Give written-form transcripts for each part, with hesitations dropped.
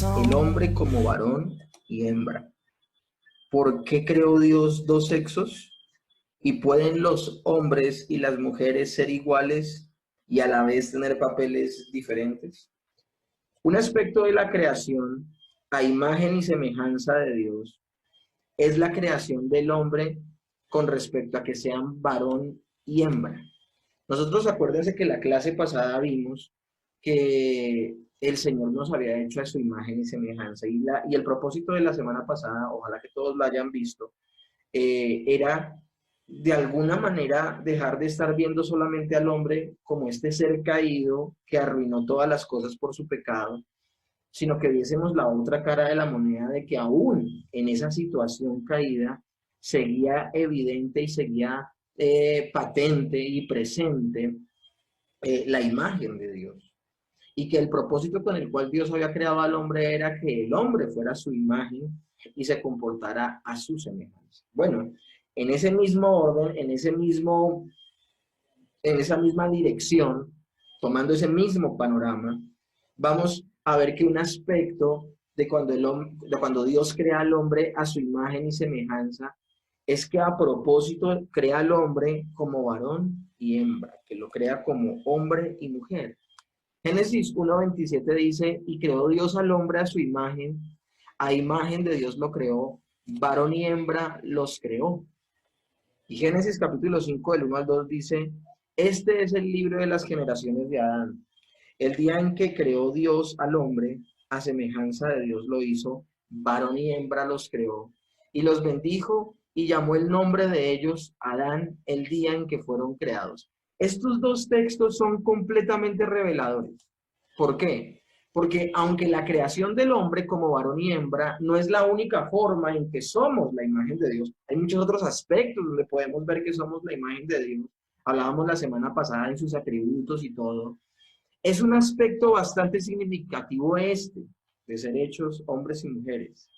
el hombre como varón y hembra. ¿Por qué creó Dios dos sexos? ¿Y pueden los hombres y las mujeres ser iguales y a la vez tener papeles diferentes? Un aspecto de la creación, a imagen y semejanza de Dios, es la creación del hombre con respecto a que sean varón y hembra. Nosotros acuérdense que la clase pasada vimos que el Señor nos había hecho a su imagen y semejanza y el propósito de la semana pasada, ojalá que todos lo hayan visto, era de alguna manera dejar de estar viendo solamente al hombre como este ser caído que arruinó todas las cosas por su pecado, sino que viésemos la otra cara de la moneda de que aún en esa situación caída seguía evidente y seguía patente y presente la imagen de Dios. Y que el propósito con el cual Dios había creado al hombre era que el hombre fuera su imagen y se comportara a su semejanza. Bueno, en ese mismo orden, en esa misma dirección, tomando ese mismo panorama, vamos a ver que un aspecto de cuando Dios crea al hombre a su imagen y semejanza es que a propósito crea al hombre como varón y hembra, que lo crea como hombre y mujer. Génesis 1:27 dice, y creó Dios al hombre a imagen de Dios lo creó, varón y hembra los creó. Y Génesis capítulo 5 del 1 al 2 dice, este es el libro de las generaciones de Adán. El día en que creó Dios al hombre, a semejanza de Dios lo hizo, varón y hembra los creó, y los bendijo y llamó el nombre de ellos Adán el día en que fueron creados. Estos dos textos son completamente reveladores. ¿Por qué? Porque aunque la creación del hombre como varón y hembra no es la única forma en que somos la imagen de Dios, hay muchos otros aspectos donde podemos ver que somos la imagen de Dios. Hablábamos la semana pasada en sus atributos y todo. Es un aspecto bastante significativo este, de ser hechos hombres y mujeres.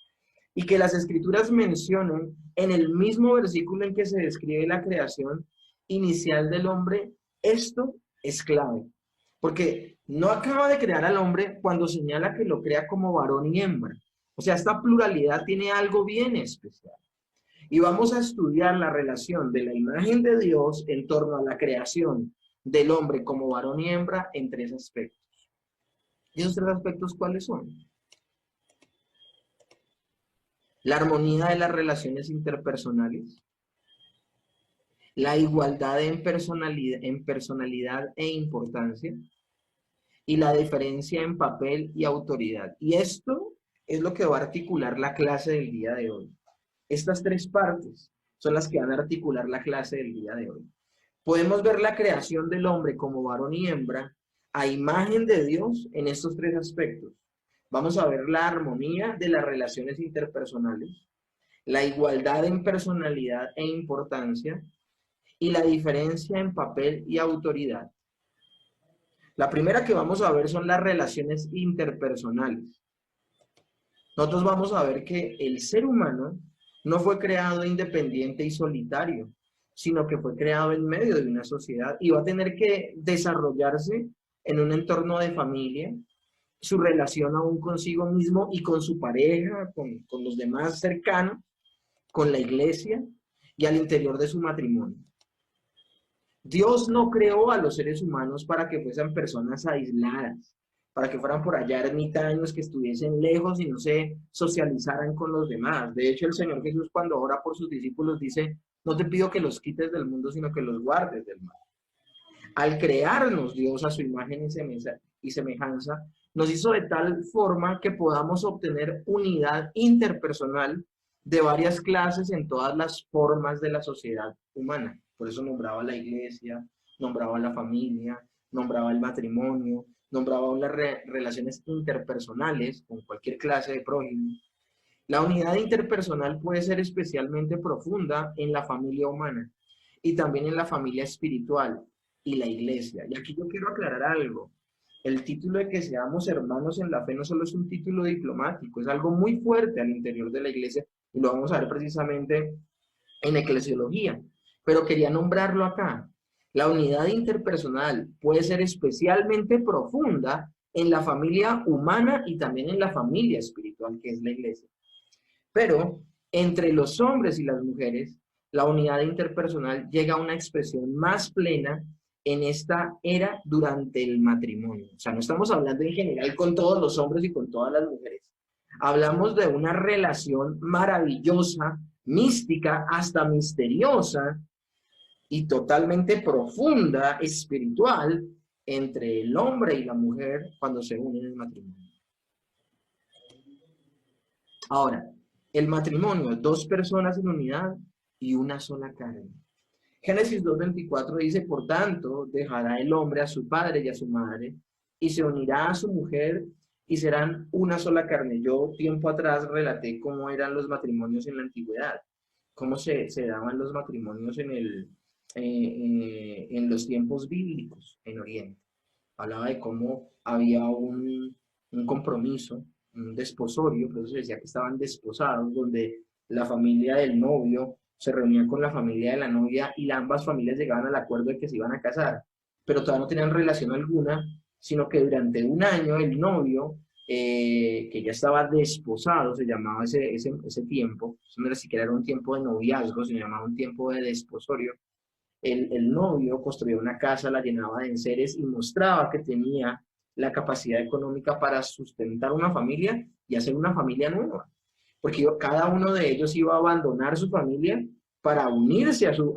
Y que las escrituras mencionen en el mismo versículo en que se describe la creación inicial del hombre, esto es clave. Porque no acaba de crear al hombre cuando señala que lo crea como varón y hembra. O sea, esta pluralidad tiene algo bien especial. Y vamos a estudiar la relación de la imagen de Dios en torno a la creación del hombre como varón y hembra en tres aspectos. ¿Y esos tres aspectos cuáles son? La armonía de las relaciones interpersonales, la igualdad en personalidad e importancia, y la diferencia en papel y autoridad. Y esto es lo que va a articular la clase del día de hoy. Estas tres partes son las que van a articular la clase del día de hoy. Podemos ver la creación del hombre como varón y hembra a imagen de Dios en estos tres aspectos. Vamos a ver la armonía de las relaciones interpersonales, la igualdad en personalidad e importancia y la diferencia en papel y autoridad. La primera que vamos a ver son las relaciones interpersonales. Nosotros vamos a ver que el ser humano no fue creado independiente y solitario, sino que fue creado en medio de una sociedad y va a tener que desarrollarse en un entorno de familia, su relación aún consigo mismo y con su pareja, con los demás cercanos, con la iglesia y al interior de su matrimonio. Dios no creó a los seres humanos para que fuesen personas aisladas, para que fueran por allá ermitaños, que estuviesen lejos y no se socializaran con los demás. De hecho, el Señor Jesús cuando ora por sus discípulos dice, no te pido que los quites del mundo, sino que los guardes del mal. Al crearnos Dios a su imagen y semejanza, nos hizo de tal forma que podamos obtener unidad interpersonal de varias clases en todas las formas de la sociedad humana. Por eso nombraba la iglesia, nombraba la familia, nombraba el matrimonio, nombraba las relaciones interpersonales con cualquier clase de prójimo. La unidad interpersonal puede ser especialmente profunda en la familia humana y también en la familia espiritual y la iglesia. Y aquí yo quiero aclarar algo. El título de que seamos hermanos en la fe no solo es un título diplomático, es algo muy fuerte al interior de la iglesia y lo vamos a ver precisamente en eclesiología. Pero quería nombrarlo acá. La unidad interpersonal puede ser especialmente profunda en la familia humana y también en la familia espiritual, que es la iglesia. Pero entre los hombres y las mujeres, la unidad interpersonal llega a una expresión más plena en esta era durante el matrimonio. O sea, no estamos hablando en general con todos los hombres y con todas las mujeres. Hablamos de una relación maravillosa, mística, hasta misteriosa y totalmente profunda, espiritual, entre el hombre y la mujer cuando se unen en el matrimonio. Ahora, el matrimonio, dos personas en unidad y una sola carne. Génesis 2:24 dice, por tanto, dejará el hombre a su padre y a su madre, y se unirá a su mujer, y serán una sola carne. Yo tiempo atrás relaté cómo eran los matrimonios en la antigüedad, cómo se daban los matrimonios en los tiempos bíblicos en Oriente. Hablaba de cómo había un compromiso, un desposorio, por eso se decía que estaban desposados, donde la familia del novio se reunía con la familia de la novia y ambas familias llegaban al acuerdo de que se iban a casar, pero todavía no tenían relación alguna, sino que durante un año el novio, que ya estaba desposado, se llamaba ese tiempo, eso no era siquiera era un tiempo de noviazgo, se llamaba un tiempo de desposorio. El novio construía una casa, la llenaba de enseres y mostraba que tenía la capacidad económica para sustentar una familia y hacer una familia nueva. Porque cada uno de ellos iba a abandonar su familia para unirse a su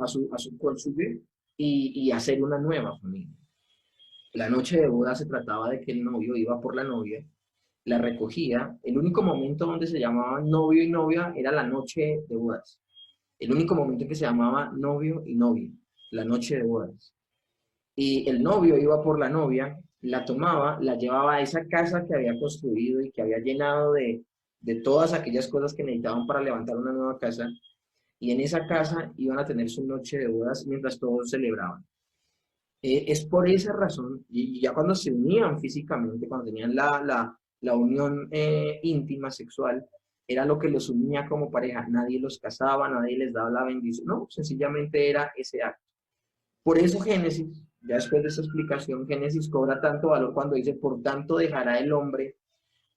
cónyuge y hacer una nueva familia. La noche de boda se trataba de que el novio iba por la novia, la recogía. El único momento donde se llamaban novio y novia era la noche de bodas. El único momento en que se llamaba novio y novia, la noche de bodas. Y el novio iba por la novia, la tomaba, la llevaba a esa casa que había construido y que había llenado de todas aquellas cosas que necesitaban para levantar una nueva casa. Y en esa casa iban a tener su noche de bodas mientras todos celebraban. Es por esa razón, y ya cuando se unían físicamente, cuando tenían la unión íntima sexual, era lo que los unía como pareja. Nadie los casaba, nadie les daba la bendición. No, sencillamente era ese acto. Por eso Génesis, ya después de esa explicación, Génesis cobra tanto valor cuando dice, por tanto dejará el hombre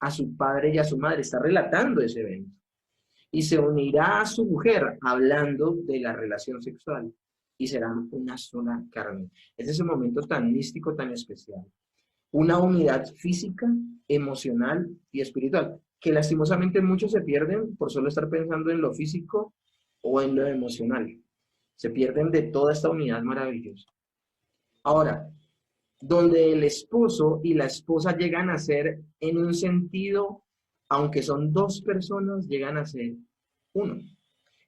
a su padre y a su madre. Está relatando ese evento. Y se unirá a su mujer, hablando de la relación sexual, y serán una sola carne. Es ese momento tan místico, tan especial. Una unidad física, emocional y espiritual, que lastimosamente muchos se pierden por solo estar pensando en lo físico o en lo emocional. Se pierden de toda esta unidad maravillosa. Ahora, donde el esposo y la esposa llegan a ser en un sentido, aunque son dos personas, llegan a ser uno.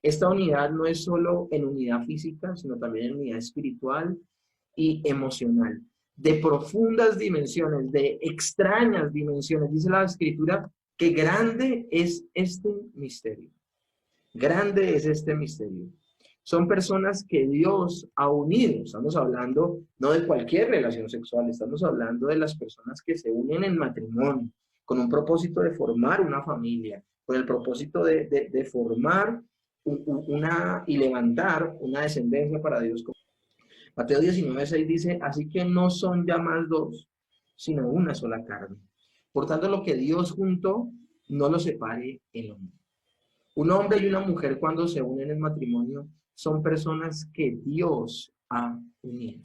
Esta unidad no es solo en unidad física, sino también en unidad espiritual y emocional, de profundas dimensiones, de extrañas dimensiones. Dice la Escritura que grande es este misterio. Grande es este misterio. Son personas que Dios ha unido. Estamos hablando no de cualquier relación sexual, estamos hablando de las personas que se unen en matrimonio, con un propósito de formar una familia, con el propósito de formar y levantar una descendencia para Dios. Mateo 19:6 dice, así que no son ya más dos, sino una sola carne. Por tanto, lo que Dios juntó, no lo separe el hombre. Un hombre y una mujer cuando se unen en matrimonio son personas que Dios ha unido.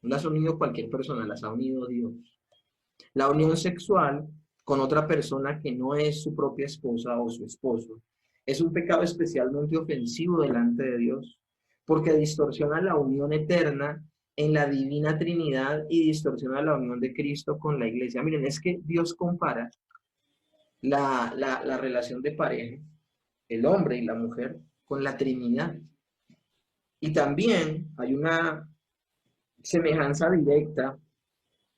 No las ha unido cualquier persona, las ha unido Dios. La unión sexual con otra persona que no es su propia esposa o su esposo es un pecado especialmente ofensivo delante de Dios, porque distorsiona la unión eterna en la divina Trinidad y distorsiona la unión de Cristo con la iglesia. Miren, es que Dios compara la relación de pareja, el hombre y la mujer, con la Trinidad. Y también hay una semejanza directa,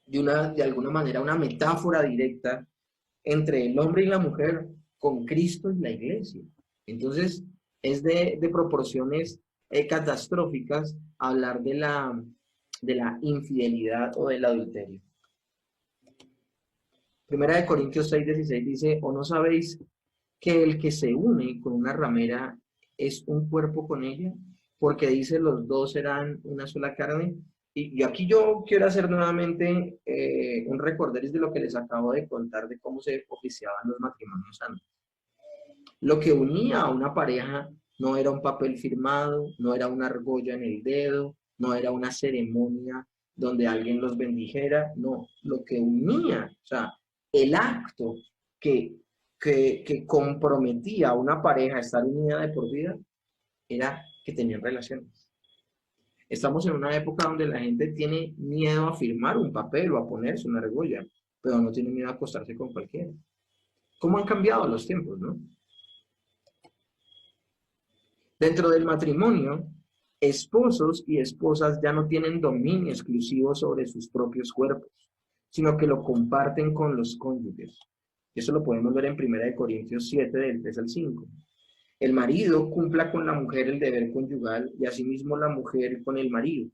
de alguna manera, una metáfora directa entre el hombre y la mujer con Cristo y la iglesia. Entonces, es de proporciones catastróficas hablar de la infidelidad o del adulterio. Primera de Corintios 6:16 dice, ¿o no sabéis que el que se une con una ramera es un cuerpo con ella? Porque dice, los dos serán una sola carne. y aquí yo quiero hacer nuevamente un recorderis de lo que les acabo de contar de cómo se oficiaban los matrimonios antes. Lo que unía a una pareja no era un papel firmado, no era una argolla en el dedo, no era una ceremonia donde alguien los bendijera, no, lo que unía, o sea, el acto que, que comprometía a una pareja a estar unida de por vida era que tenían relaciones. Estamos en una época donde la gente tiene miedo a firmar un papel o a ponerse una argolla, pero no tiene miedo a acostarse con cualquiera. ¿Cómo han cambiado los tiempos, no? Dentro del matrimonio, esposos y esposas ya no tienen dominio exclusivo sobre sus propios cuerpos, sino que lo comparten con los cónyuges. Eso lo podemos ver en 1 Corintios 7, del 3 al 5. El marido cumpla con la mujer el deber conyugal y asimismo la mujer con el marido.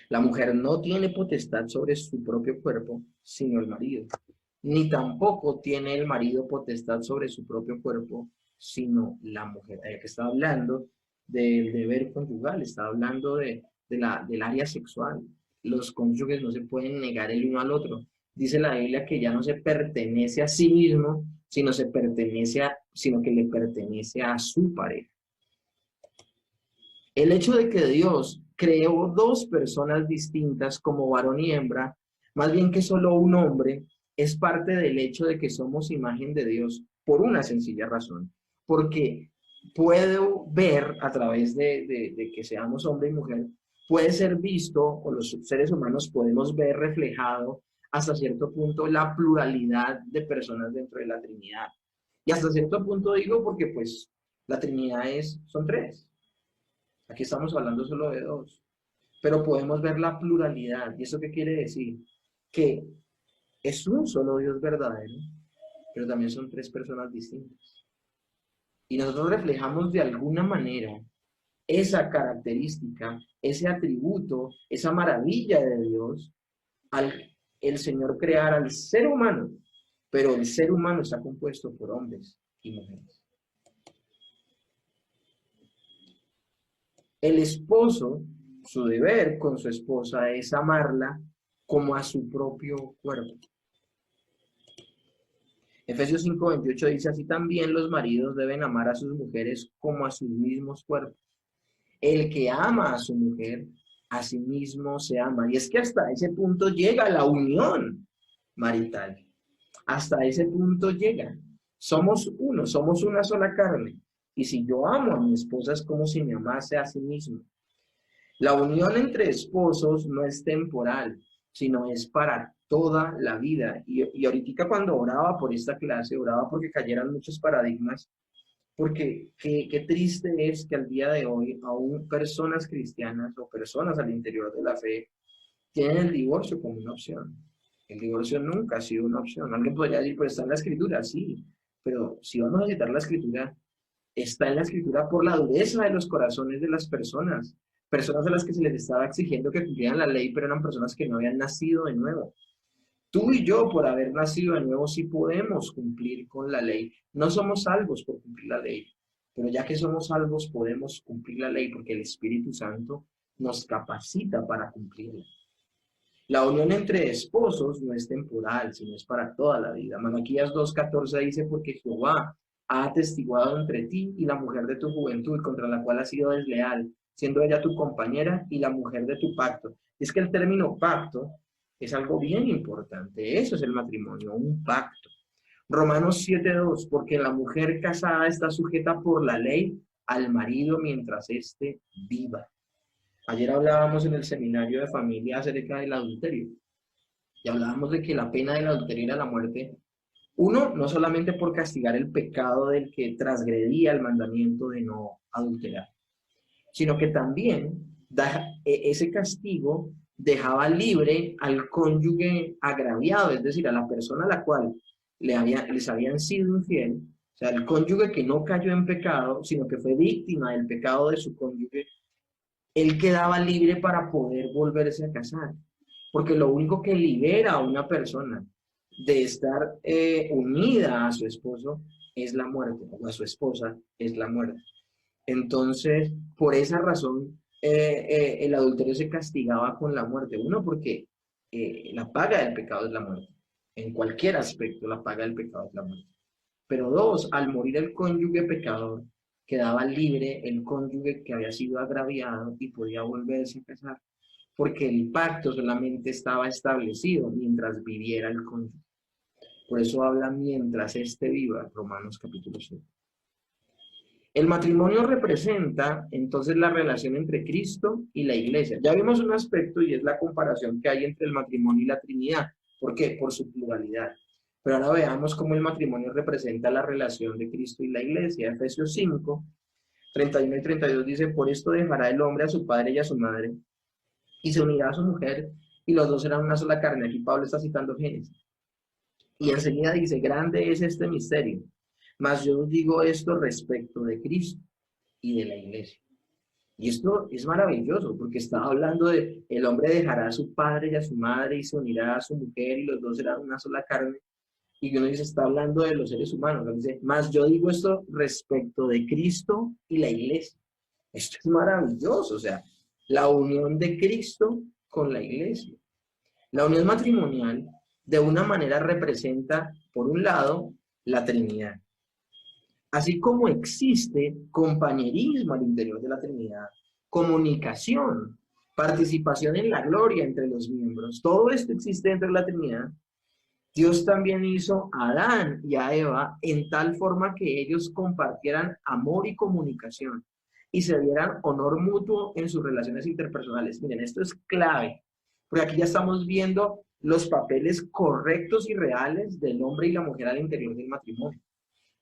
La mujer no tiene potestad sobre su propio cuerpo, sino el marido. Ni tampoco tiene el marido potestad sobre su propio cuerpo, sino la mujer. Allá que está hablando del deber conyugal, está hablando del área sexual. Los cónyuges no se pueden negar el uno al otro. Dice la Biblia que ya no se pertenece a sí mismo, sino que le pertenece a su pareja. El hecho de que Dios creó dos personas distintas como varón y hembra, más bien que solo un hombre, es parte del hecho de que somos imagen de Dios por una sencilla razón. Porque puedo ver a través de que seamos hombre y mujer, puede ser visto, o los seres humanos podemos ver reflejado hasta cierto punto la pluralidad de personas dentro de la Trinidad. Y hasta cierto punto digo porque pues la Trinidad son tres. Aquí estamos hablando solo de dos, pero podemos ver la pluralidad. ¿Y eso qué quiere decir? Que es un solo Dios verdadero, pero también son tres personas distintas. Y nosotros reflejamos de alguna manera esa característica, ese atributo, esa maravilla de Dios al el Señor crear al ser humano, pero el ser humano está compuesto por hombres y mujeres. El esposo, su deber con su esposa es amarla como a su propio cuerpo. Efesios 5:28 dice, así también los maridos deben amar a sus mujeres como a sus mismos cuerpos. El que ama a su mujer, a sí mismo se ama. Y es que hasta ese punto llega la unión marital. Hasta ese punto llega. Somos uno, somos una sola carne. Y si yo amo a mi esposa es como si me amase a sí mismo. La unión entre esposos no es temporal, sino es para toda la vida. Y ahorita cuando oraba por esta clase, oraba porque cayeran muchos paradigmas, porque qué triste es que al día de hoy aún personas cristianas o personas al interior de la fe tienen el divorcio como una opción. El divorcio nunca ha sido una opción. Alguien podría decir, pues está en la escritura, sí, pero si vamos a citar la escritura, está en la escritura por la dureza de los corazones de las personas, personas a las que se les estaba exigiendo que cumplieran la ley, pero eran personas que no habían nacido de nuevo. Tú y yo, por haber nacido de nuevo, sí podemos cumplir con la ley. No somos salvos por cumplir la ley, pero ya que somos salvos, podemos cumplir la ley porque el Espíritu Santo nos capacita para cumplirla. La unión entre esposos no es temporal, sino es para toda la vida. Malaquías 2:14 dice, porque Jehová ha atestiguado entre ti y la mujer de tu juventud, contra la cual has sido desleal, siendo ella tu compañera y la mujer de tu pacto. Es que el término pacto es algo bien importante. Eso es el matrimonio, un pacto. Romanos 7:2, porque la mujer casada está sujeta por la ley al marido mientras éste viva. Ayer hablábamos en el seminario de familia acerca del adulterio y hablábamos de que la pena del adulterio era la muerte. Uno, no solamente por castigar el pecado del que transgredía el mandamiento de no adulterar, sino que también ese castigo dejaba libre al cónyuge agraviado, es decir, a la persona a la cual les habían sido infiel, o sea, el cónyuge que no cayó en pecado, sino que fue víctima del pecado de su cónyuge, él quedaba libre para poder volverse a casar. Porque lo único que libera a una persona de estar unida a su esposo es la muerte, o a su esposa es la muerte. Entonces, por esa razón, el adulterio se castigaba con la muerte. Uno, porque la paga del pecado es la muerte. En cualquier aspecto, la paga del pecado es la muerte. Pero dos, al morir el cónyuge pecador, quedaba libre el cónyuge que había sido agraviado y podía volverse a casar, porque el pacto solamente estaba establecido mientras viviera el cónyuge. Por eso habla mientras éste viva, Romanos capítulo 7. El matrimonio representa entonces la relación entre Cristo y la iglesia. Ya vimos un aspecto y es la comparación que hay entre el matrimonio y la Trinidad. ¿Por qué? Por su pluralidad. Pero ahora veamos cómo el matrimonio representa la relación de Cristo y la iglesia. Efesios 5, 31 y 32 dice, por esto dejará el hombre a su padre y a su madre, y se unirá a su mujer, y los dos serán una sola carne. Aquí Pablo está citando Génesis. Y enseguida dice, grande es este misterio, mas yo os digo esto respecto de Cristo y de la iglesia. Y esto es maravilloso, porque está hablando de el hombre dejará a su padre y a su madre y se unirá a su mujer y los dos serán una sola carne. Y uno dice, está hablando de los seres humanos. Dice, más yo digo esto respecto de Cristo y la iglesia. Esto es maravilloso, o sea, la unión de Cristo con la iglesia. La unión matrimonial de una manera representa, por un lado, la Trinidad. Así como existe compañerismo al interior de la Trinidad, comunicación, participación en la gloria entre los miembros, todo esto existe dentro de la Trinidad. Dios también hizo a Adán y a Eva en tal forma que ellos compartieran amor y comunicación y se dieran honor mutuo en sus relaciones interpersonales. Miren, esto es clave, porque aquí ya estamos viendo los papeles correctos y reales del hombre y la mujer al interior del matrimonio.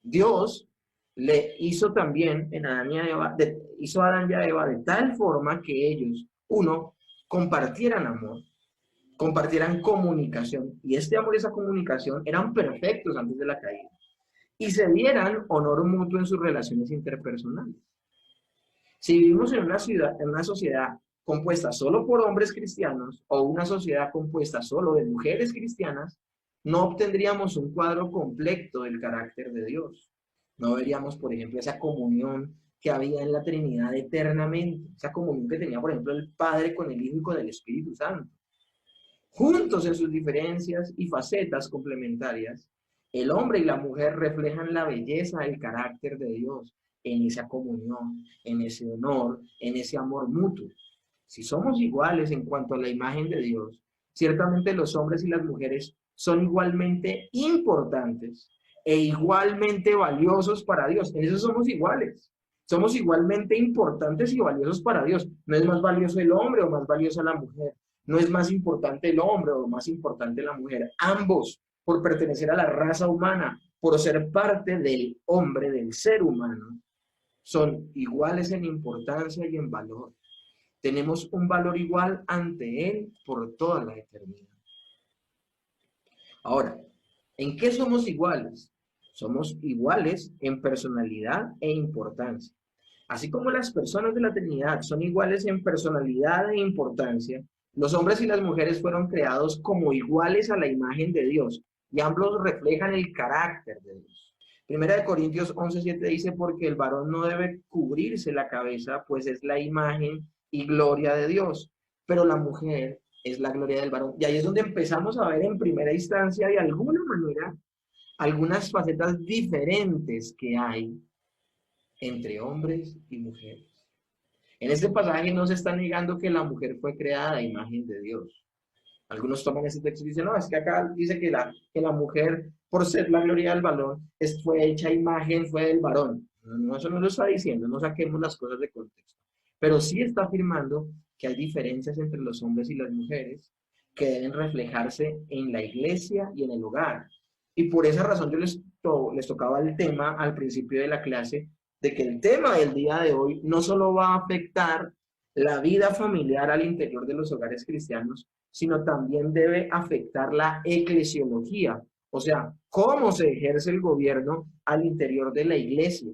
Dios le hizo también en Adán y a Eva, hizo a Adán y a Eva de tal forma que ellos, uno, compartieran amor, compartieran comunicación, y este amor y esa comunicación eran perfectos antes de la caída, y se dieran honor mutuo en sus relaciones interpersonales. Si vivimos en una sociedad compuesta solo por hombres cristianos o una sociedad compuesta solo de mujeres cristianas, no obtendríamos un cuadro completo del carácter de Dios. No veríamos, por ejemplo, esa comunión que había en la Trinidad eternamente, esa comunión que tenía, por ejemplo, el Padre con el Hijo y con el Espíritu Santo. Juntos en sus diferencias y facetas complementarias, el hombre y la mujer reflejan la belleza del carácter de Dios en esa comunión, en ese honor, en ese amor mutuo. Si somos iguales en cuanto a la imagen de Dios, ciertamente los hombres y las mujeres son igualmente importantes e igualmente valiosos para Dios. En eso somos iguales. Somos igualmente importantes y valiosos para Dios. No es más valioso el hombre o más valiosa la mujer. No es más importante el hombre o más importante la mujer. Ambos, por pertenecer a la raza humana, por ser parte del hombre, del ser humano, son iguales en importancia y en valor. Tenemos un valor igual ante Él por toda la eternidad. Ahora, ¿en qué somos iguales? Somos iguales en personalidad e importancia. Así como las personas de la Trinidad son iguales en personalidad e importancia, los hombres y las mujeres fueron creados como iguales a la imagen de Dios y ambos reflejan el carácter de Dios. Primera de Corintios 11:7 dice, porque el varón no debe cubrirse la cabeza, pues es la imagen y gloria de Dios, pero la mujer es la gloria del varón. Y ahí es donde empezamos a ver en primera instancia, de alguna manera, algunas facetas diferentes que hay entre hombres y mujeres. En este pasaje no se está negando que la mujer fue creada a imagen de Dios. Algunos toman ese texto y dicen, no, es que acá dice que la mujer, por ser la gloria del varón, fue hecha imagen, fue del varón. No, eso no lo está diciendo, no saquemos las cosas de contexto. Pero sí está afirmando que hay diferencias entre los hombres y las mujeres que deben reflejarse en la iglesia y en el hogar. Y por esa razón yo les tocaba el tema al principio de la clase, de que el tema del día de hoy no solo va a afectar la vida familiar al interior de los hogares cristianos, sino también debe afectar la eclesiología, o sea, cómo se ejerce el gobierno al interior de la iglesia.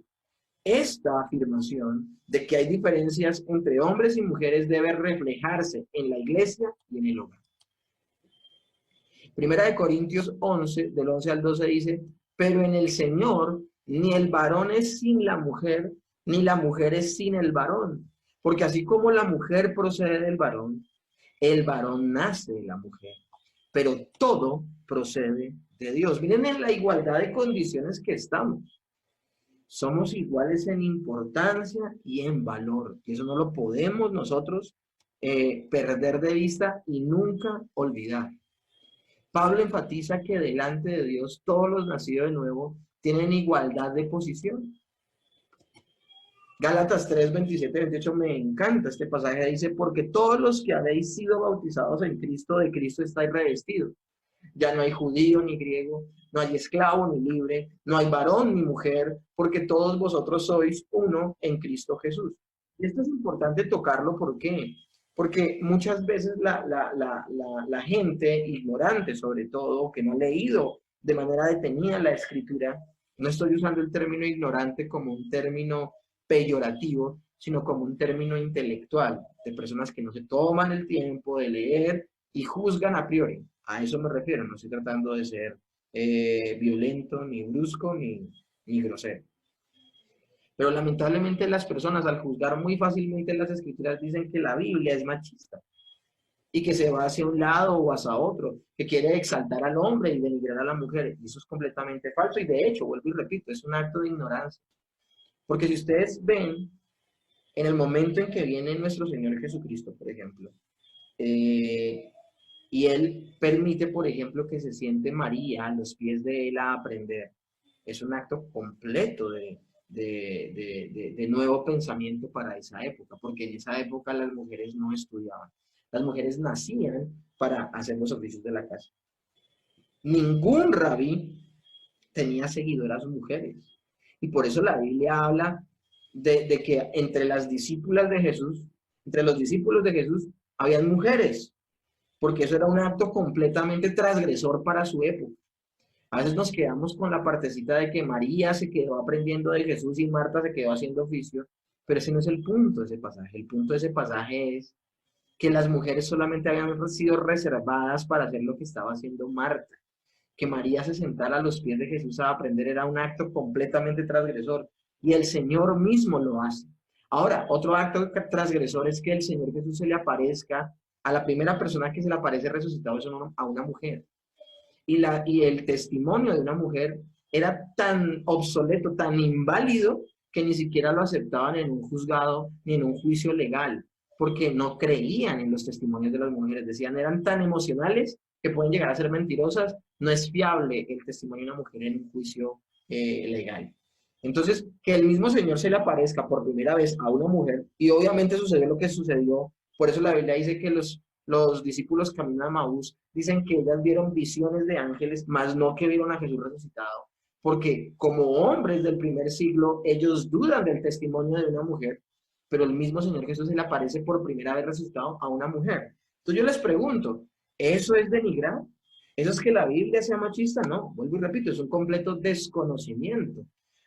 Esta afirmación de que hay diferencias entre hombres y mujeres debe reflejarse en la iglesia y en el hogar. Primera de Corintios 11, del 11 al 12 dice, pero en el Señor ni el varón es sin la mujer, ni la mujer es sin el varón. Porque así como la mujer procede del varón, el varón nace de la mujer, pero todo procede de Dios. Miren en la igualdad de condiciones que estamos. Somos iguales en importancia y en valor. Y eso no lo podemos nosotros perder de vista y nunca olvidar. Pablo enfatiza que delante de Dios todos los nacidos de nuevo tienen igualdad de posición. Gálatas 3, 27, 28, me encanta este pasaje, dice, porque todos los que habéis sido bautizados en Cristo, de Cristo estáis revestidos. Ya no hay judío ni griego, no hay esclavo ni libre, no hay varón ni mujer, porque todos vosotros sois uno en Cristo Jesús. Y esto es importante tocarlo, ¿por qué? Porque muchas veces la gente ignorante, sobre todo, que no ha leído de manera detenida la escritura, no estoy usando el término ignorante como un término peyorativo, sino como un término intelectual, de personas que no se toman el tiempo de leer y juzgan a priori. A eso me refiero, no estoy tratando de ser violento, ni brusco, ni grosero. Pero lamentablemente las personas al juzgar muy fácilmente las escrituras dicen que la Biblia es machista y que se va hacia un lado o hacia otro, que quiere exaltar al hombre y denigrar a la mujer. Y eso es completamente falso y de hecho, vuelvo y repito, es un acto de ignorancia. Porque si ustedes ven, en el momento en que viene nuestro Señor Jesucristo, por ejemplo, eh, y Él permite, por ejemplo, que se siente María a los pies de Él a aprender, es un acto completo de nuevo pensamiento para esa época, porque en esa época las mujeres no estudiaban, las mujeres nacían para hacer los oficios de la casa. Ningún rabí tenía seguidoras mujeres. Y por eso la Biblia habla de que entre las discípulas de Jesús, entre los discípulos de Jesús, habían mujeres, porque eso era un acto completamente transgresor para su época. A veces nos quedamos con la partecita de que María se quedó aprendiendo de Jesús y Marta se quedó haciendo oficio, pero ese no es el punto de ese pasaje. El punto de ese pasaje es que las mujeres solamente habían sido reservadas para hacer lo que estaba haciendo Marta. Que María se sentara a los pies de Jesús a aprender era un acto completamente transgresor y el Señor mismo lo hace. Ahora, otro acto transgresor es que el Señor Jesús se le aparezca a la primera persona que se le aparece resucitado es a una mujer. Y el testimonio de una mujer era tan obsoleto, tan inválido, que ni siquiera lo aceptaban en un juzgado ni en un juicio legal, porque no creían en los testimonios de las mujeres. Decían, eran tan emocionales que pueden llegar a ser mentirosas, no es fiable el testimonio de una mujer en un juicio legal. Entonces, que el mismo Señor se le aparezca por primera vez a una mujer, y obviamente sucedió lo que sucedió, por eso la Biblia dice que los discípulos camino a Maús dicen que ellas vieron visiones de ángeles, más no que vieron a Jesús resucitado, porque como hombres del primer siglo, ellos dudan del testimonio de una mujer, pero el mismo Señor Jesús se le aparece por primera vez resucitado a una mujer. Entonces yo les pregunto, ¿eso es denigrar? ¿Eso es que la Biblia sea machista? No, vuelvo y repito, es un completo desconocimiento.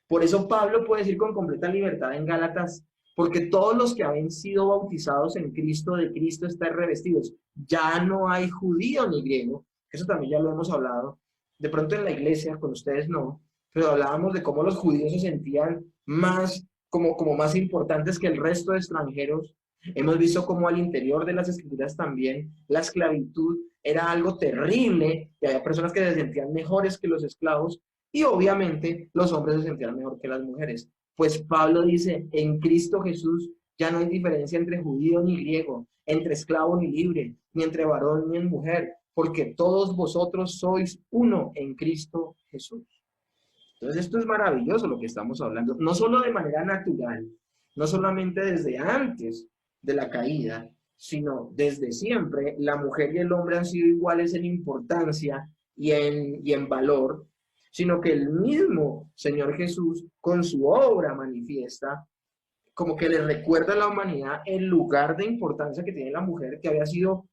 Por eso Pablo puede decir con completa libertad en Gálatas, porque todos los que habéis sido bautizados en Cristo, de Cristo están revestidos. Ya no hay judío ni griego, eso también ya lo hemos hablado. De pronto en la iglesia, con ustedes no, pero hablábamos de cómo los judíos se sentían más, como más importantes que el resto de extranjeros. Hemos visto cómo al interior de las escrituras también la esclavitud era algo terrible y había personas que se sentían mejores que los esclavos y obviamente los hombres se sentían mejor que las mujeres. Pues Pablo dice, en Cristo Jesús ya no hay diferencia entre judío ni griego, entre esclavo ni libre, ni entre varón ni en mujer, porque todos vosotros sois uno en Cristo Jesús. Entonces esto es maravilloso lo que estamos hablando, no solo de manera natural, no solamente desde antes de la caída, sino desde siempre, la mujer y el hombre han sido iguales en importancia y en valor, sino que el mismo Señor Jesús con su obra manifiesta, como que le recuerda a la humanidad el lugar de importancia que tiene la mujer que había sido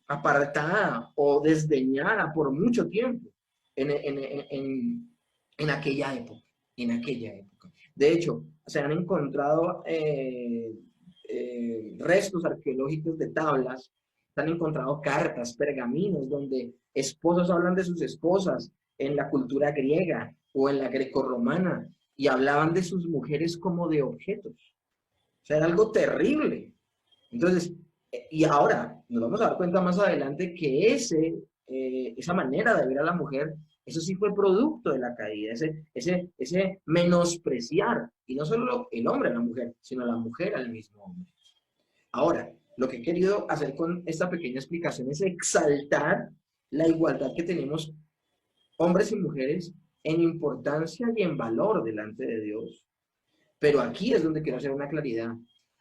apartada o desdeñada por mucho tiempo en aquella época, en aquella época. De hecho, se han encontrado restos arqueológicos de tablas, se han encontrado cartas, pergaminos, donde esposos hablan de sus esposas en la cultura griega o en la grecorromana, y hablaban de sus mujeres como de objetos. O sea, era algo terrible. Entonces, y ahora nos vamos a dar cuenta más adelante que esa manera de ver a la mujer, eso sí fue producto de la caída, ese menospreciar, y no solo el hombre a la mujer, sino la mujer al mismo hombre. Ahora, lo que he querido hacer con esta pequeña explicación es exaltar la igualdad que tenemos hombres y mujeres en importancia y en valor delante de Dios. Pero aquí es donde quiero hacer una claridad.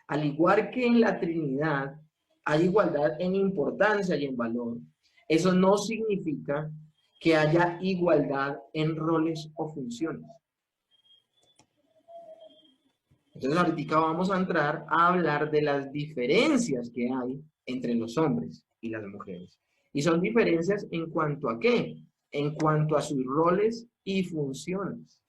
Al igual que en la Trinidad hay igualdad en importancia y en valor, eso no significa que haya igualdad en roles o funciones. Entonces ahorita vamos a entrar a hablar de las diferencias que hay entre los hombres y las mujeres. Y son diferencias en cuanto a qué? En cuanto a sus roles y funciones.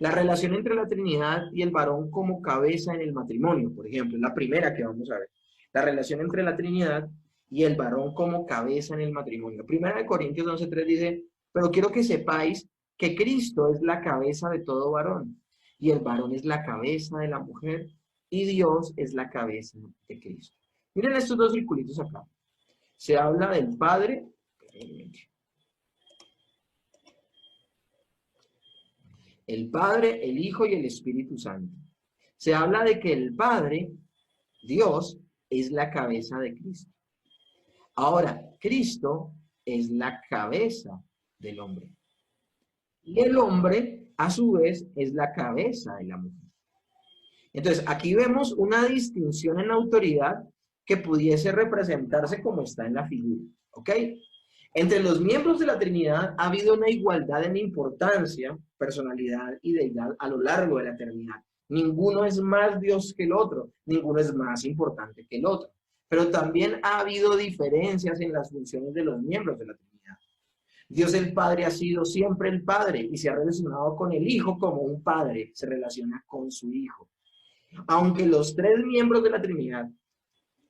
La relación entre la Trinidad y el varón como cabeza en el matrimonio, por ejemplo, es la primera que vamos a ver. La relación entre la Trinidad y el varón como cabeza en el matrimonio. Primera de Corintios 11:3 dice, pero quiero que sepáis que Cristo es la cabeza de todo varón, y el varón es la cabeza de la mujer, y Dios es la cabeza de Cristo. Miren estos dos circulitos acá. Se habla del Padre, el Hijo y el Espíritu Santo. Se habla de que el Padre, Dios, es la cabeza de Cristo. Ahora, Cristo es la cabeza del hombre. Y el hombre, a su vez, es la cabeza de la mujer. Entonces, aquí vemos una distinción en autoridad que pudiese representarse como está en la figura. ¿Ok? Entre los miembros de la Trinidad ha habido una igualdad en importancia, personalidad y deidad a lo largo de la eternidad. Ninguno es más Dios que el otro, ninguno es más importante que el otro. Pero también ha habido diferencias en las funciones de los miembros de la Trinidad. Dios el Padre ha sido siempre el Padre y se ha relacionado con el Hijo como un padre se relaciona con su Hijo. Aunque los tres miembros de la Trinidad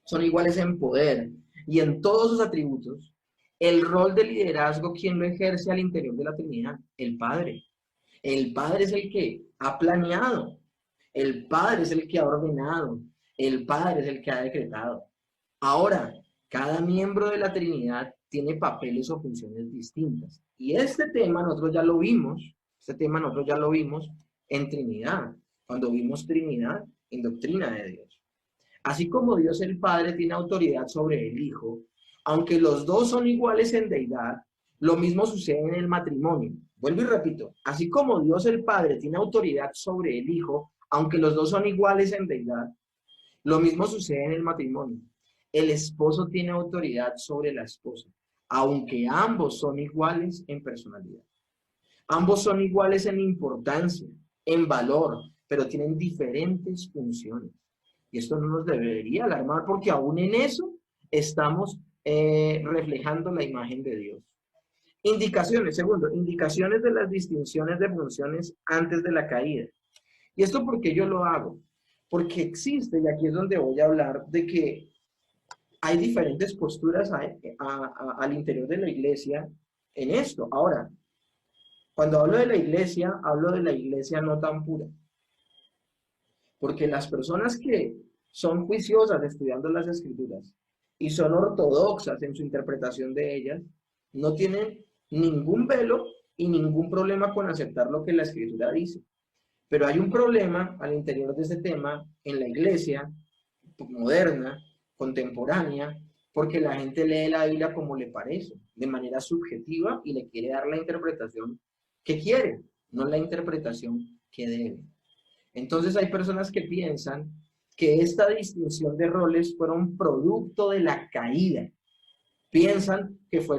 son iguales en poder y en todos sus atributos, el rol de liderazgo, ¿quién lo ejerce al interior de la Trinidad? El Padre. El Padre es el que ha planeado, el Padre es el que ha ordenado, el Padre es el que ha decretado. Ahora, cada miembro de la Trinidad tiene papeles o funciones distintas. Y este tema nosotros ya lo vimos, en Trinidad, cuando vimos Trinidad en doctrina de Dios. Así como Dios el Padre tiene autoridad sobre el Hijo, aunque los dos son iguales en deidad, lo mismo sucede en el matrimonio. Vuelvo y repito, así como Dios el Padre tiene autoridad sobre el Hijo, aunque los dos son iguales en deidad, lo mismo sucede en el matrimonio. El esposo tiene autoridad sobre la esposa, aunque ambos son iguales en personalidad. Ambos son iguales en importancia, en valor, pero tienen diferentes funciones. Y esto no nos debería alarmar porque aún en eso estamos reflejando la imagen de Dios. Indicaciones, segundo, indicaciones de las distinciones de funciones antes de la caída. ¿Y esto por qué yo lo hago? Porque existe, y aquí es donde voy a hablar, de que hay diferentes posturas al interior de la iglesia en esto. Ahora, cuando hablo de la iglesia no tan pura. Porque las personas que son juiciosas estudiando las escrituras y son ortodoxas en su interpretación de ellas, no tienen ningún velo y ningún problema con aceptar lo que la escritura dice. Pero hay un problema al interior de ese tema en la iglesia moderna, contemporánea, porque la gente lee la Biblia como le parece, de manera subjetiva y le quiere dar la interpretación que quiere, no la interpretación que debe. Entonces hay personas que piensan que esta distinción de roles fueron producto de la caída. Piensan que fue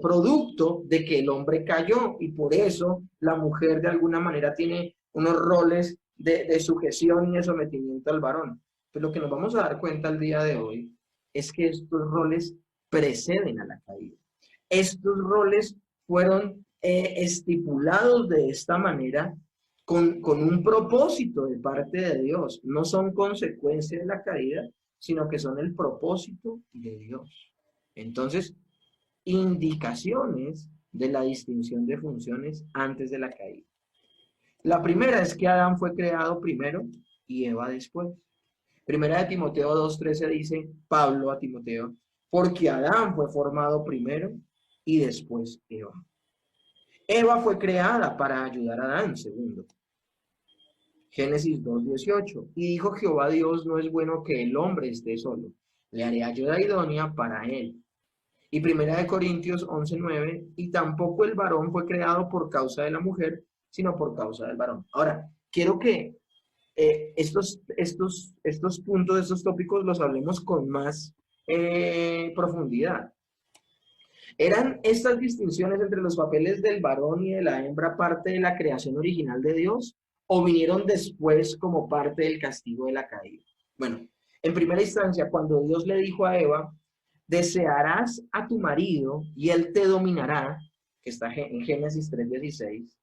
producto de que el hombre cayó y por eso la mujer de alguna manera tiene unos roles de sujeción y de sometimiento al varón. Pero lo que nos vamos a dar cuenta el día de hoy es que estos roles preceden a la caída. Estos roles fueron estipulados de esta manera con un propósito de parte de Dios. No son consecuencia de la caída, sino que son el propósito de Dios. Entonces, indicaciones de la distinción de funciones antes de la caída. La primera es que Adán fue creado primero y Eva después. Primera de Timoteo 2:13 dice Pablo a Timoteo, porque Adán fue formado primero y después Eva. Eva fue creada para ayudar a Adán, segundo. Génesis 2:18. Y dijo Jehová Dios, no es bueno que el hombre esté solo. Le haré ayuda idónea para él. Y primera de Corintios 11:9. Y tampoco el varón fue creado por causa de la mujer, sino por causa del varón. Ahora, quiero que estos puntos, estos tópicos los hablemos con más profundidad. ¿Eran estas distinciones entre los papeles del varón y de la hembra parte de la creación original de Dios o vinieron después como parte del castigo de la caída? Bueno, en primera instancia, cuando Dios le dijo a Eva, desearás a tu marido y él te dominará, que está en Génesis 3:16,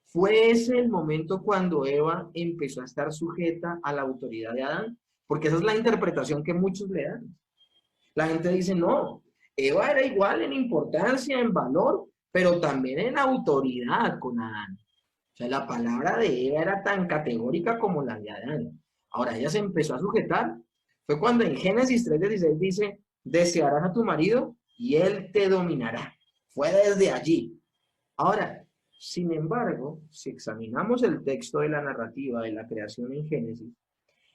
fue ese el momento cuando Eva empezó a estar sujeta a la autoridad de Adán, porque esa es la interpretación que muchos le dan. La gente dice, no, Eva era igual en importancia, en valor, pero también en autoridad con Adán. O sea, la palabra de Eva era tan categórica como la de Adán. Ahora ella se empezó a sujetar. Fue cuando en Génesis 3:16 dice, desearás a tu marido y él te dominará. Fue desde allí. Ahora, sin embargo, si examinamos el texto de la narrativa de la creación en Génesis,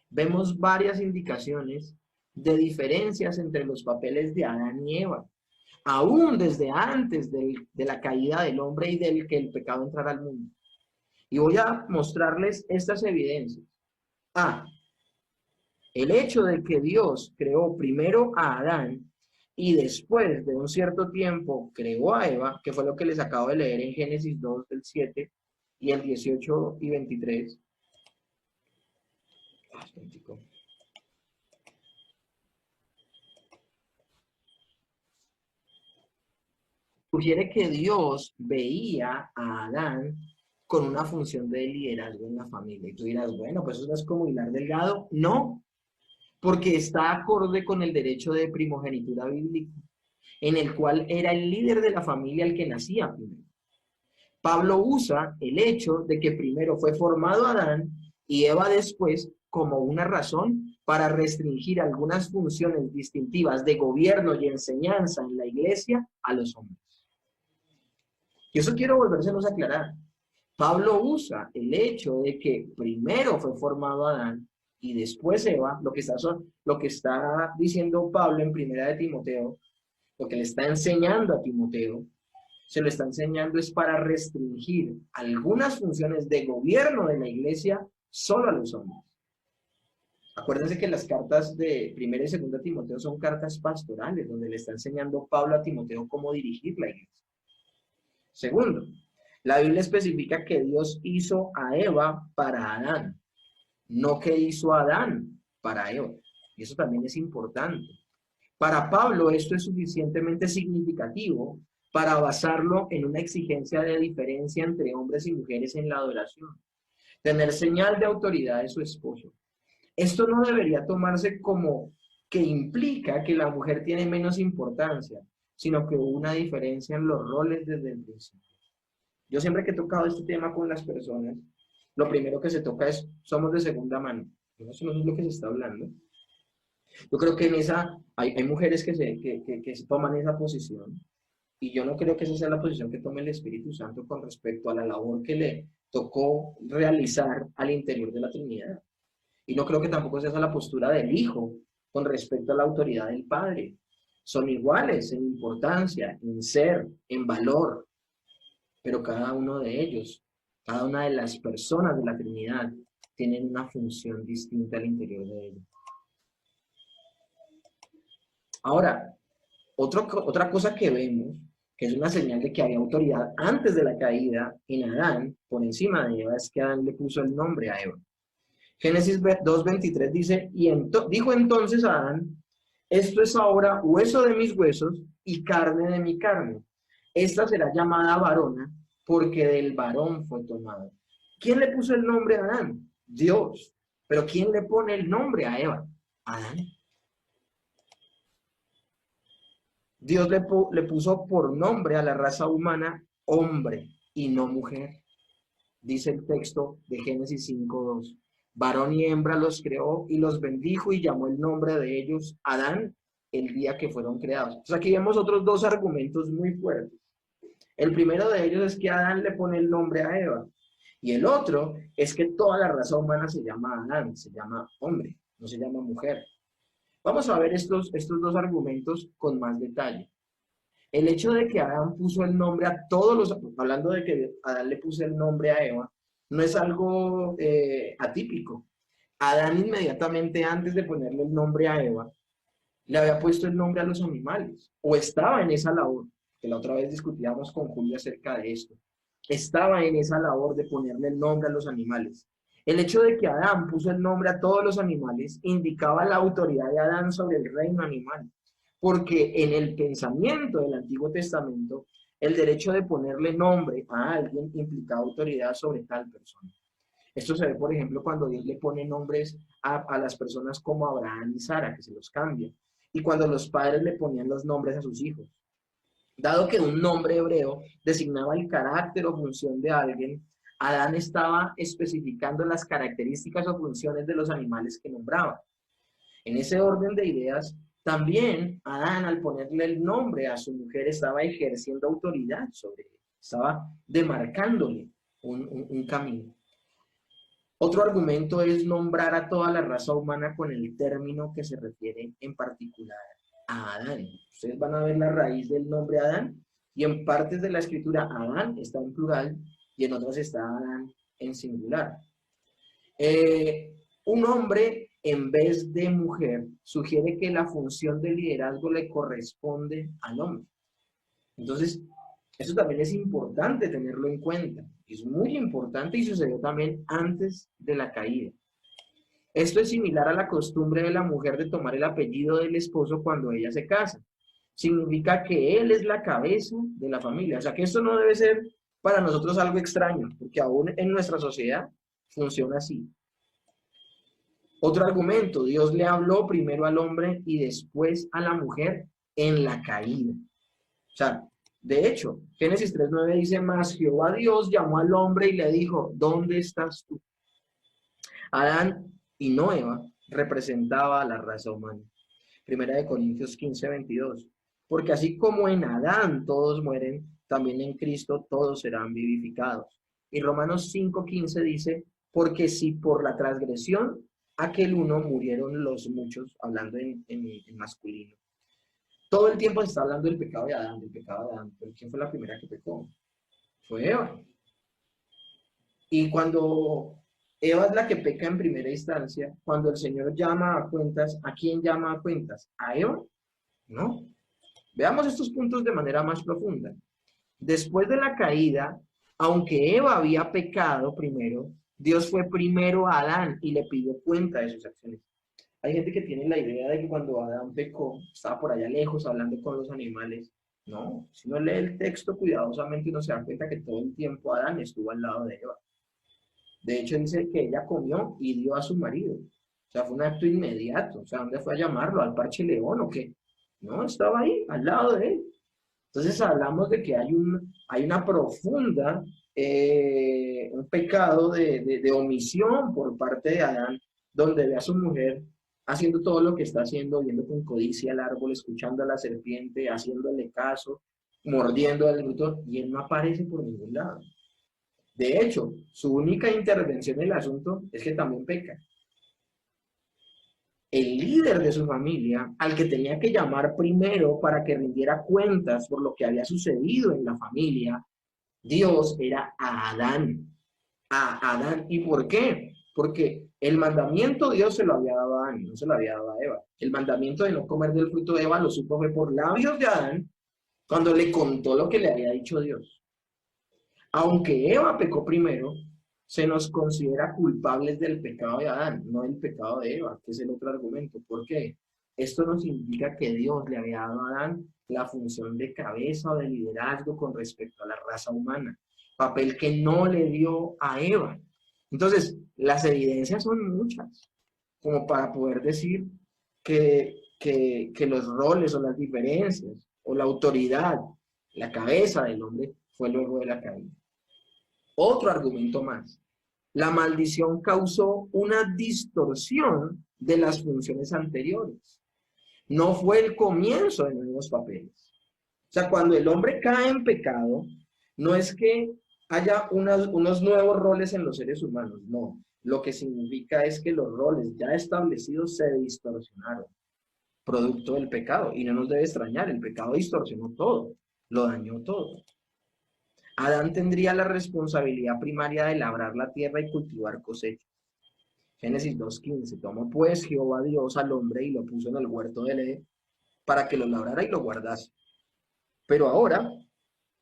vemos varias indicaciones de diferencias entre los papeles de Adán y Eva, aún desde antes de la caída del hombre y del que el pecado entrara al mundo. Y voy a mostrarles estas evidencias. A, el hecho de que Dios creó primero a Adán y después de un cierto tiempo creó a Eva, que fue lo que les acabo de leer en Génesis 2, del 7 y el 18 y 23. Sugiere que Dios veía a Adán con una función de liderazgo en la familia. Y tú dirás, bueno, pues eso no es como hilar delgado. No, porque está acorde con el derecho de primogenitura bíblica, en el cual era el líder de la familia el que nacía primero. Pablo usa el hecho de que primero fue formado Adán y Eva después como una razón para restringir algunas funciones distintivas de gobierno y enseñanza en la iglesia a los hombres. Y eso quiero volvérselos a aclarar. Pablo usa el hecho de que primero fue formado Adán y después Eva, lo que está diciendo Pablo en primera de Timoteo, lo que le está enseñando a Timoteo, se lo está enseñando es para restringir algunas funciones de gobierno de la iglesia solo a los hombres. Acuérdense que las cartas de primera y segunda Timoteo son cartas pastorales, donde le está enseñando Pablo a Timoteo cómo dirigir la iglesia. Segundo, la Biblia especifica que Dios hizo a Eva para Adán, no que hizo a Adán para Eva. Y eso también es importante. Para Pablo esto es suficientemente significativo para basarlo en una exigencia de diferencia entre hombres y mujeres en la adoración. Tener señal de autoridad de su esposo. Esto no debería tomarse como que implica que la mujer tiene menos importancia, sino que hubo una diferencia en los roles desde el principio. Yo siempre que he tocado este tema con las personas, lo primero que se toca es, somos de segunda mano. Eso no es lo que se está hablando. Yo creo que en esa, hay mujeres que se toman esa posición, y yo no creo que esa sea la posición que tome el Espíritu Santo con respecto a la labor que le tocó realizar al interior de la Trinidad. Y no creo que tampoco sea esa la postura del Hijo con respecto a la autoridad del Padre. Son iguales en importancia, en ser, en valor, pero cada uno de ellos, cada una de las personas de la Trinidad, tienen una función distinta al interior de ellos. Ahora, otra cosa que vemos, que es una señal de que había autoridad antes de la caída en Adán, por encima de Eva, es que Adán le puso el nombre a Eva. Génesis 2:23 dice, dijo entonces Adán, esto es ahora hueso de mis huesos y carne de mi carne. Esta será llamada varona porque del varón fue tomada. ¿Quién le puso el nombre a Adán? Dios. ¿Pero quién le pone el nombre a Eva? Adán. Dios le puso por nombre a la raza humana hombre y no mujer. dice el texto de Génesis 5:2. Varón y hembra los creó y los bendijo y llamó el nombre de ellos Adán el día que fueron creados. Entonces aquí vemos otros dos argumentos muy fuertes. El primero de ellos es que Adán le pone el nombre a Eva. Y el otro es que toda la raza humana se llama Adán, se llama hombre, no se llama mujer. Vamos a ver estos dos argumentos con más detalle. El hecho de que Adán puso el nombre a todos los, hablando de que Adán le puso el nombre a Eva, no es algo atípico. Adán inmediatamente antes de ponerle el nombre a Eva, le había puesto el nombre a los animales, o estaba en esa labor, que la otra vez discutíamos con Julio acerca de esto. Estaba en esa labor de ponerle el nombre a los animales. El hecho de que Adán puso el nombre a todos los animales indicaba la autoridad de Adán sobre el reino animal, porque en el pensamiento del Antiguo Testamento, el derecho de ponerle nombre a alguien implicaba autoridad sobre tal persona. Esto se ve, por ejemplo, cuando Dios le pone nombres a las personas como Abraham y Sara, que se los cambia, y cuando los padres le ponían los nombres a sus hijos. Dado que un nombre hebreo designaba el carácter o función de alguien, Adán estaba especificando las características o funciones de los animales que nombraba. En ese orden de ideas, también Adán, al ponerle el nombre a su mujer, estaba ejerciendo autoridad sobre ella, estaba demarcándole un camino. Otro argumento es nombrar a toda la raza humana con el término que se refiere en particular a Adán. Ustedes van a ver la raíz del nombre Adán, y en partes de la escritura Adán está en plural y en otras está Adán en singular. Un hombre en vez de mujer sugiere que la función de liderazgo le corresponde al hombre. Entonces, eso también es importante tenerlo en cuenta. Es muy importante y sucedió también antes de la caída. Esto es similar a la costumbre de la mujer de tomar el apellido del esposo cuando ella se casa. Significa que él es la cabeza de la familia. O sea que esto no debe ser para nosotros algo extraño, porque aún en nuestra sociedad funciona así. Otro argumento, Dios le habló primero al hombre y después a la mujer en la caída. O sea, de hecho, Génesis 3:9 dice, más Jehová Dios llamó al hombre y le dijo, ¿dónde estás tú? Adán y no Eva representaba a la raza humana. Primera de Corintios 15:22. Porque así como en Adán todos mueren, también en Cristo todos serán vivificados. Y Romanos 5:15 dice, porque si por la transgresión aquel uno murieron los muchos, hablando en masculino. Todo el tiempo se está hablando del pecado de Adán, pero ¿quién fue la primera que pecó? Fue Eva. Y cuando Eva es la que peca en primera instancia, cuando el Señor llama a cuentas, ¿a quién llama a cuentas? ¿A Eva? No. Veamos estos puntos de manera más profunda. Después de la caída, aunque Eva había pecado primero, Dios fue primero a Adán y le pidió cuenta de sus acciones. Hay gente que tiene la idea de que cuando Adán pecó, estaba por allá lejos hablando con los animales. No, si uno lee el texto cuidadosamente, uno se da cuenta que todo el tiempo Adán estuvo al lado de Eva. De hecho, dice que ella comió y dio a su marido. O sea, fue un acto inmediato. O sea, ¿dónde fue a llamarlo? ¿Al parche león o qué? No, estaba ahí, al lado de él. Entonces hablamos de que hay una profunda, un pecado de omisión por parte de Adán, donde ve a su mujer haciendo todo lo que está haciendo, viendo con codicia el árbol, escuchando a la serpiente, haciéndole caso, mordiendo al fruto, y él no aparece por ningún lado. De hecho, su única intervención en el asunto es que también peca. El líder de su familia, al que tenía que llamar primero para que rindiera cuentas por lo que había sucedido en la familia, Dios era a Adán. A Adán. ¿Y por qué? Porque el mandamiento Dios se lo había dado a Adán, no se lo había dado a Eva. El mandamiento de no comer del fruto de Eva lo supo fue por labios de Adán cuando le contó lo que le había dicho Dios. Aunque Eva pecó primero, se nos considera culpables del pecado de Adán, no del pecado de Eva, que es el otro argumento. ¿Por qué? Esto nos indica que Dios le había dado a Adán la función de cabeza o de liderazgo con respecto a la raza humana, papel que no le dio a Eva. Entonces, las evidencias son muchas, como para poder decir que los roles o las diferencias o la autoridad, la cabeza del hombre fue luego de la caída. Otro argumento más. La maldición causó una distorsión de las funciones anteriores. No fue el comienzo de nuevos papeles. O sea, cuando el hombre cae en pecado, no es que haya unos nuevos roles en los seres humanos, no. Lo que significa es que los roles ya establecidos se distorsionaron, producto del pecado. Y no nos debe extrañar, el pecado distorsionó todo, lo dañó todo. Adán tendría la responsabilidad primaria de labrar la tierra y cultivar cosechas. Génesis 2:15, tomó pues Jehová Dios al hombre y lo puso en el huerto del Edén para que lo labrara y lo guardase. Pero ahora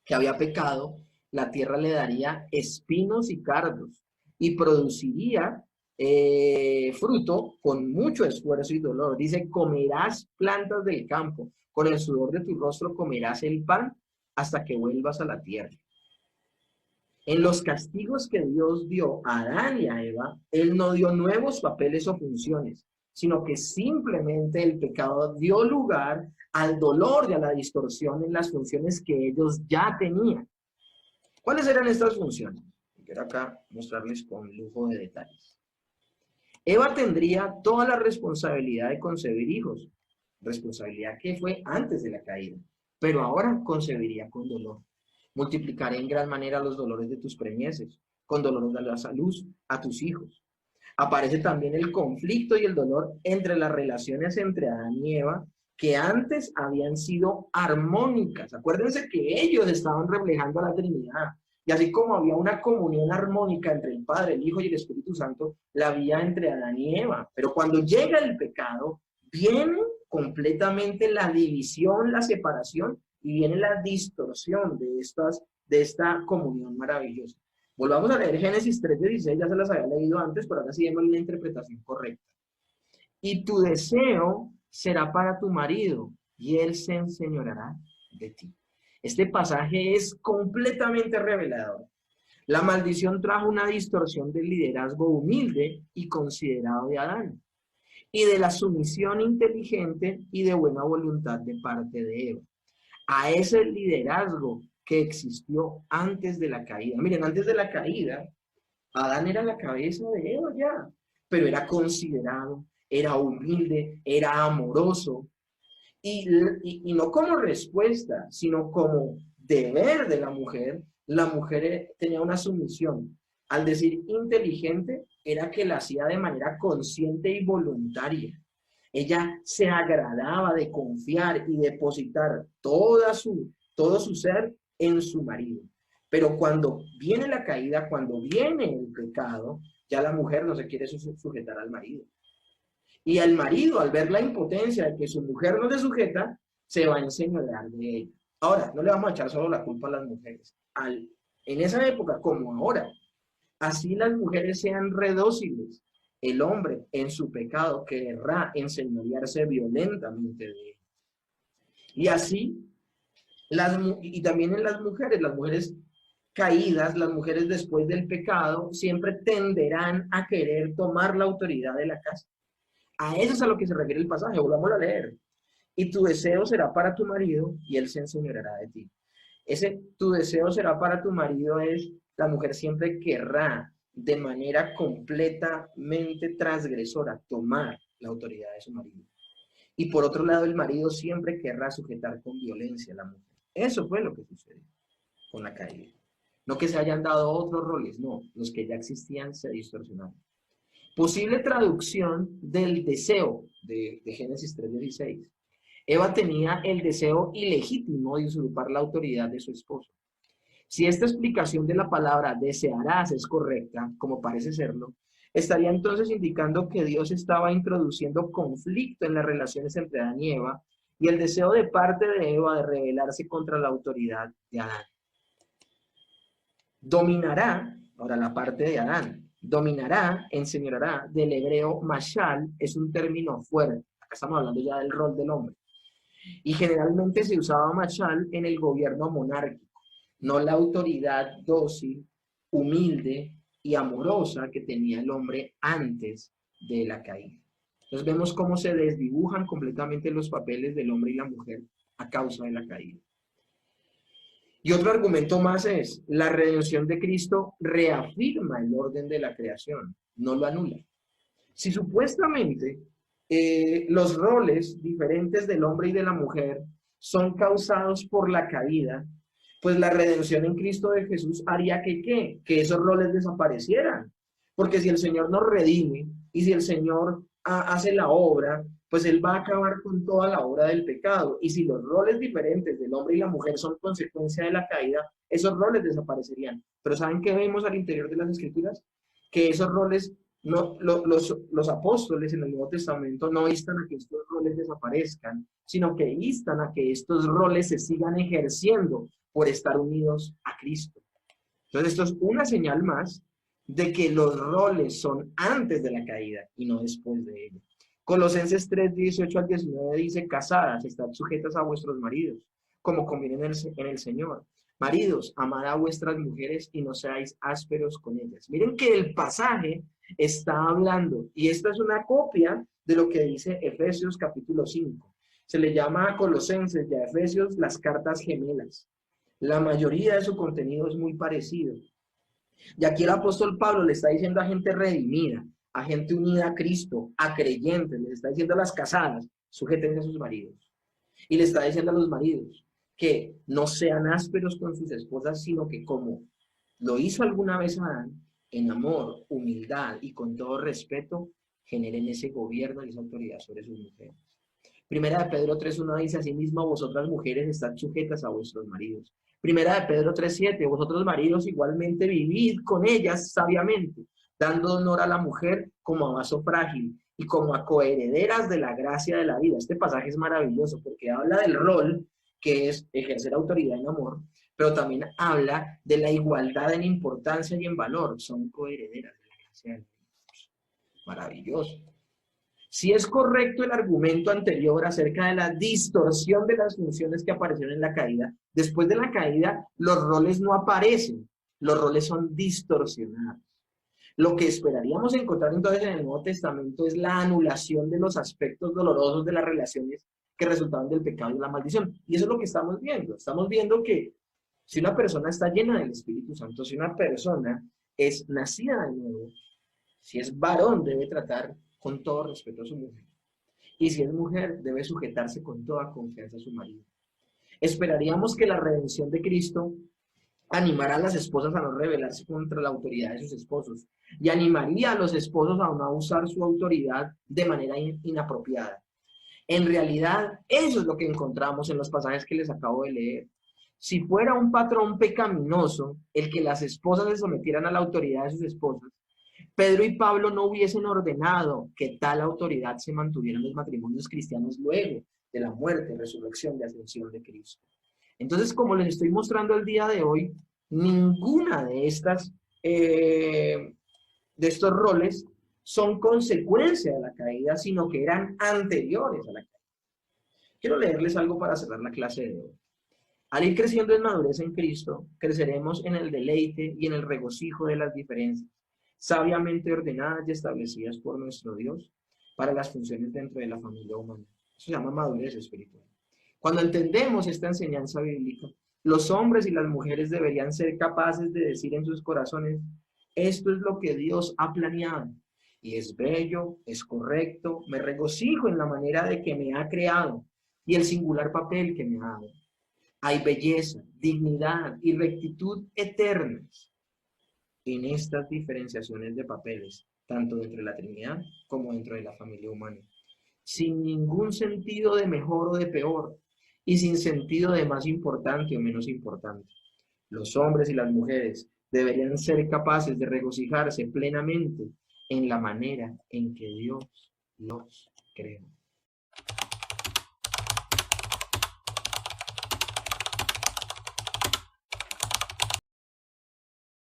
que había pecado, la tierra le daría espinos y cardos y produciría fruto con mucho esfuerzo y dolor. Dice, comerás plantas del campo, con el sudor de tu rostro comerás el pan hasta que vuelvas a la tierra. En los castigos que Dios dio a Adán y a Eva, Él no dio nuevos papeles o funciones, sino que simplemente el pecado dio lugar al dolor y a la distorsión en las funciones que ellos ya tenían. ¿Cuáles eran estas funciones? Quiero acá mostrarles con lujo de detalles. Eva tendría toda la responsabilidad de concebir hijos, responsabilidad que fue antes de la caída, pero ahora concebiría con dolor. Multiplicaré en gran manera los dolores de tus preñeces, con dolores de la salud a tus hijos. Aparece también el conflicto y el dolor entre las relaciones entre Adán y Eva, que antes habían sido armónicas. Acuérdense que ellos estaban reflejando a la Trinidad. Y así como había una comunión armónica entre el Padre, el Hijo y el Espíritu Santo, la había entre Adán y Eva. Pero cuando llega el pecado, viene completamente la división, la separación, y viene la distorsión de esta comunión maravillosa. Volvamos a leer Génesis 3:16, ya se las había leído antes, pero ahora sí vemos la interpretación correcta. Y tu deseo será para tu marido, y él se enseñoreará de ti. Este pasaje es completamente revelador. La maldición trajo una distorsión del liderazgo humilde y considerado de Adán, y de la sumisión inteligente y de buena voluntad de parte de Eva, a ese liderazgo que existió antes de la caída. Miren, antes de la caída, Adán era la cabeza de Eva ya, pero era considerado, era humilde, era amoroso, y no como respuesta, sino como deber de la mujer tenía una sumisión. Al decir inteligente, era que la hacía de manera consciente y voluntaria. Ella se agradaba de confiar y depositar todo su ser en su marido. Pero cuando viene la caída, cuando viene el pecado, ya la mujer no se quiere sujetar al marido. Y el marido, al ver la impotencia de que su mujer no le sujeta, se va a enseñorear de ella. Ahora, no le vamos a echar solo la culpa a las mujeres. En esa época, como ahora, así las mujeres sean redóciles, el hombre en su pecado querrá enseñorearse violentamente de él. Y así, y también en las mujeres caídas, las mujeres después del pecado, siempre tenderán a querer tomar la autoridad de la casa. A eso es a lo que se refiere el pasaje, volvamos a leer. Y tu deseo será para tu marido y él se enseñoreará de ti. Ese tu deseo será para tu marido es, la mujer siempre querrá de manera completamente transgresora tomar la autoridad de su marido. Y por otro lado, el marido siempre querrá sujetar con violencia a la mujer. Eso fue lo que sucedió con la caída. No que se hayan dado otros roles, no, los que ya existían se distorsionaron. Posible traducción del deseo de Génesis 3:16. Eva tenía el deseo ilegítimo de usurpar la autoridad de su esposo. Si esta explicación de la palabra desearás es correcta, como parece serlo, estaría entonces indicando que Dios estaba introduciendo conflicto en las relaciones entre Adán y Eva y el deseo de parte de Eva de rebelarse contra la autoridad de Adán. Dominará, ahora la parte de Adán, dominará, enseñará, del hebreo mashal, es un término fuerte. Acá estamos hablando ya del rol del hombre. Y generalmente se usaba mashal en el gobierno monárquico, no la autoridad dócil, humilde y amorosa que tenía el hombre antes de la caída. Entonces vemos cómo se desdibujan completamente los papeles del hombre y la mujer a causa de la caída. Y otro argumento más es, la redención de Cristo reafirma el orden de la creación, no lo anula. Si supuestamente los roles diferentes del hombre y de la mujer son causados por la caída, pues la redención en Cristo de Jesús haría que ¿qué? Que esos roles desaparecieran. Porque si el Señor nos redime y si el Señor hace la obra, pues Él va a acabar con toda la obra del pecado. Y si los roles diferentes del hombre y la mujer son consecuencia de la caída, esos roles desaparecerían. Pero ¿saben qué vemos al interior de las Escrituras? Que esos roles no, los apóstoles en el Nuevo Testamento no instan a que estos roles desaparezcan, sino que instan a que estos roles se sigan ejerciendo por estar unidos a Cristo. Entonces, esto es una señal más de que los roles son antes de la caída y no después de ella. Colosenses 3, 18 al 19 dice, casadas, estad sujetas a vuestros maridos, como conviene en el Señor. Maridos, amad a vuestras mujeres y no seáis ásperos con ellas. Miren que el pasaje está hablando, y esta es una copia de lo que dice Efesios capítulo 5. Se le llama a Colosenses y a Efesios las cartas gemelas. La mayoría de su contenido es muy parecido. Y aquí el apóstol Pablo le está diciendo a gente redimida, a gente unida a Cristo, a creyentes, les está diciendo a las casadas, sujétense a sus maridos. Y le está diciendo a los maridos que no sean ásperos con sus esposas, sino que como lo hizo alguna vez Adán, en amor, humildad y con todo respeto, generen ese gobierno y esa autoridad sobre sus mujeres. Primera de Pedro 3.1 dice, asimismo vosotras mujeres estad sujetas a vuestros maridos. Primera de Pedro 3.7, vosotros maridos igualmente vivid con ellas sabiamente, dando honor a la mujer como a vaso frágil y como a coherederas de la gracia de la vida. Este pasaje es maravilloso porque habla del rol que es ejercer autoridad en amor, pero también habla de la igualdad en importancia y en valor. Son coherederas de la gracia de la vida. Maravilloso. Si es correcto el argumento anterior acerca de la distorsión de las funciones que aparecieron en la caída, después de la caída los roles no aparecen, los roles son distorsionados. Lo que esperaríamos encontrar entonces en el Nuevo Testamento es la anulación de los aspectos dolorosos de las relaciones que resultaban del pecado y la maldición. Y eso es lo que estamos viendo. Estamos viendo que si una persona está llena del Espíritu Santo, si una persona es nacida de nuevo, si es varón, debe tratar con todo respeto a su mujer. Y si es mujer, debe sujetarse con toda confianza a su marido. Esperaríamos que la redención de Cristo animará a las esposas a no rebelarse contra la autoridad de sus esposos y animaría a los esposos a no usar su autoridad de manera inapropiada. En realidad, eso es lo que encontramos en los pasajes que les acabo de leer. Si fuera un patrón pecaminoso el que las esposas se sometieran a la autoridad de sus esposas, Pedro y Pablo no hubiesen ordenado que tal autoridad se mantuviera en los matrimonios cristianos luego de la muerte, resurrección y ascensión de Cristo. Entonces, como les estoy mostrando el día de hoy, ninguna de estos roles son consecuencia de la caída, sino que eran anteriores a la caída. Quiero leerles algo para cerrar la clase de hoy. Al ir creciendo en madurez en Cristo, creceremos en el deleite y en el regocijo de las diferencias, sabiamente ordenadas y establecidas por nuestro Dios para las funciones dentro de la familia humana. Eso se llama madurez espiritual. Cuando entendemos esta enseñanza bíblica, los hombres y las mujeres deberían ser capaces de decir en sus corazones, esto es lo que Dios ha planeado y es bello, es correcto, me regocijo en la manera de que me ha creado y el singular papel que me ha dado. Hay belleza, dignidad y rectitud eternas en estas diferenciaciones de papeles, tanto dentro de la Trinidad como dentro de la familia humana, sin ningún sentido de mejor o de peor, y sin sentido de más importante o menos importante. Los hombres y las mujeres deberían ser capaces de regocijarse plenamente en la manera en que Dios los